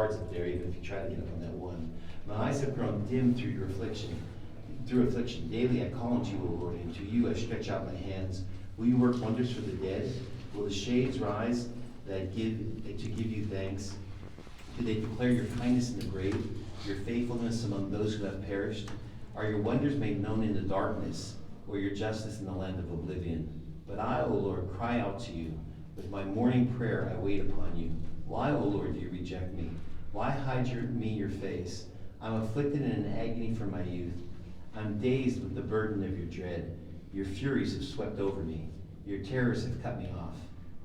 cards up there, even if you try to get up on that one. My eyes have grown dim through your affliction. Through affliction, daily I call unto you, O Lord, and to you I stretch out my hands. Will you work wonders for the dead? Will the shades rise to give you thanks? Do they declare your kindness in the grave, your faithfulness among those who have perished? Are your wonders made known in the darkness, or your justice in the land of oblivion? But I, O Lord, cry out to you. With my morning prayer I wait upon you. Why, O Lord, do you reject me? Why hide me your face? I'm afflicted and in agony from my youth. I'm dazed with the burden of your dread. Your furies have swept over me. Your terrors have cut me off.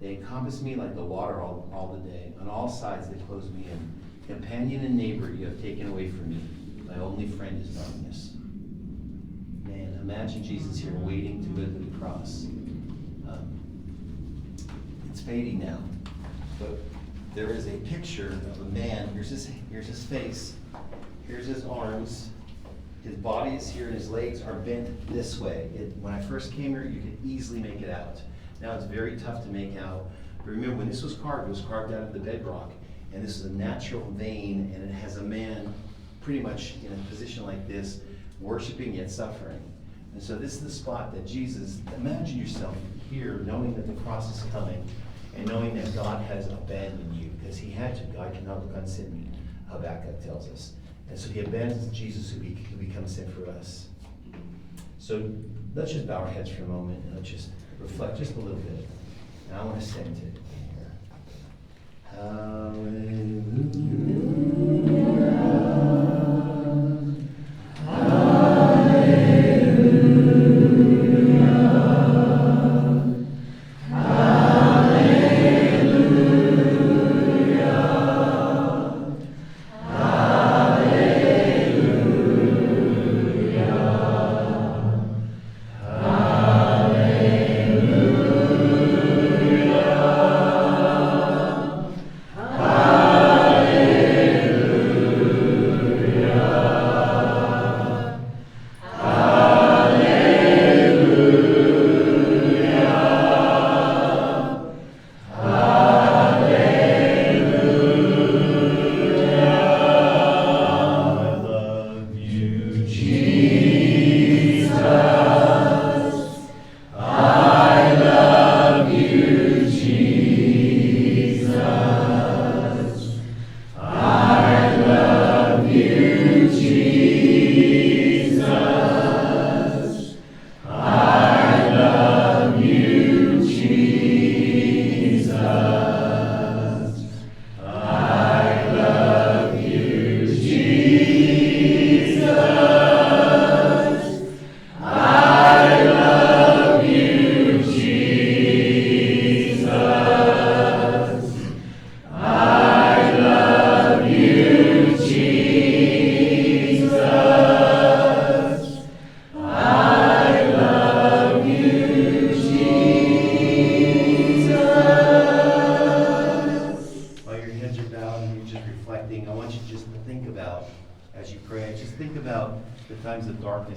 They encompass me like the water all the day. On all sides they close me in. Companion and neighbor you have taken away from me. My only friend is darkness. Man, imagine Jesus here waiting to go to the cross. It's fading now, but there is a picture of a man. Here's his face. Here's his arms. His body is here and his legs are bent this way. When I first came here, you could easily make it out. Now it's very tough to make out. But remember, when this was carved, it was carved out of the bedrock. And this is a natural vein, and it has a man pretty much in a position like this, worshiping yet suffering. And so this is the spot that Jesus, imagine yourself here, knowing that the cross is coming, and knowing that God has abandoned you, because he had to. God cannot look on sin, Habakkuk tells us. And so he abandons Jesus who becomes sin for us. So let's just bow our heads for a moment and let's just reflect just a little bit. And I want to sing to it here. Hallelujah.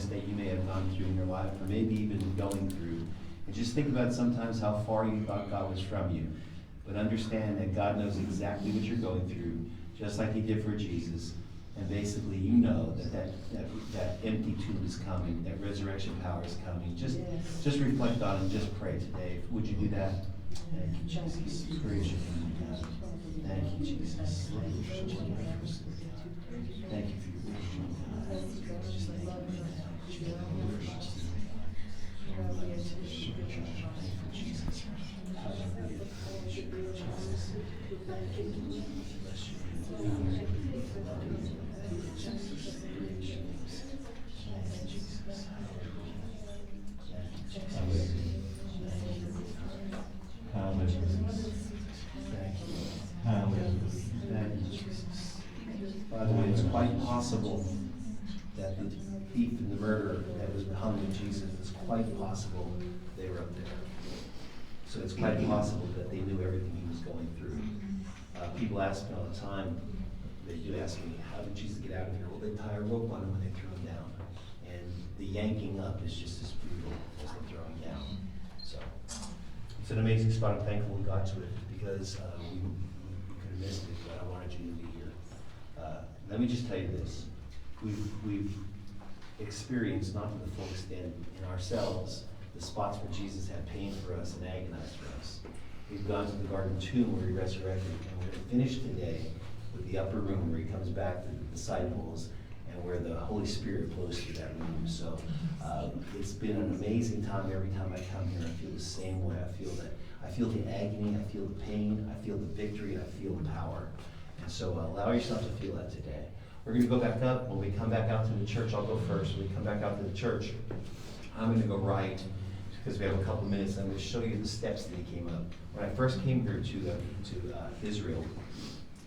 That you may have gone through in your life, or maybe even going through, and just think about sometimes how far you thought God was from you. But understand that God knows exactly what you're going through, just like he did for Jesus. And basically you know that empty tomb is coming, that resurrection power is coming. Just reflect on it and just pray today. Would you do that? Thank you, Jesus. Praise your name, God. Thank you, Jesus. Thank you for your word, God. Just thank you. By the way, it's quite possible that the thief and the murderer that was hung with Jesus, it's quite possible they were up there. So it's quite possible that they knew everything he was going through. People ask me all the time, they do ask me, how did Jesus get out of here? Well, they tie a rope on him when they threw him down. And the yanking up is just as brutal as the throwing down. So it's an amazing spot. I'm thankful we got to it because we could have missed it, but I wanted you to be here. let me just tell you this. We've experienced, not to the full extent in ourselves, the spots where Jesus had pain for us and agonized for us. We've gone to the garden tomb where he resurrected, and we're going to finish today with the upper room where he comes back to the disciples and where the Holy Spirit flows through that room. So it's been an amazing time. Every time I come here, I feel the same way. I feel the agony, I feel the pain, I feel the victory, and I feel the power. And so allow yourself to feel that today. We're going to go back up. When we come back out to the church, I'll go first. When we come back out to the church, I'm going to go right because we have a couple minutes. I'm going to show you the steps that he came up. When I first came here to Israel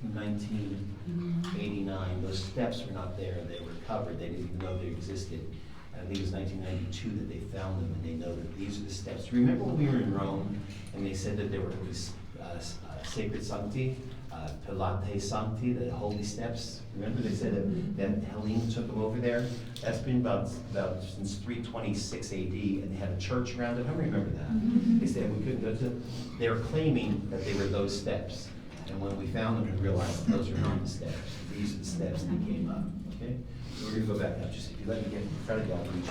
in 1989, those steps were not there. They were covered. They didn't even know they existed. I think it was 1992 that they found them, and they know that these are the steps. Remember when we were in Rome, and they said that there were these sacred sancti, Pilate Sancti, the holy steps. Remember they said that Helene took them over there? That's been about since 326 AD, and they had a church around it. I remember that. They said we couldn't go to. They were claiming that they were those steps, and when we found them, we realized that those were not the steps. These are the steps that came up. Okay, so we're gonna go back up. Just if you let me get in front of y'all, reach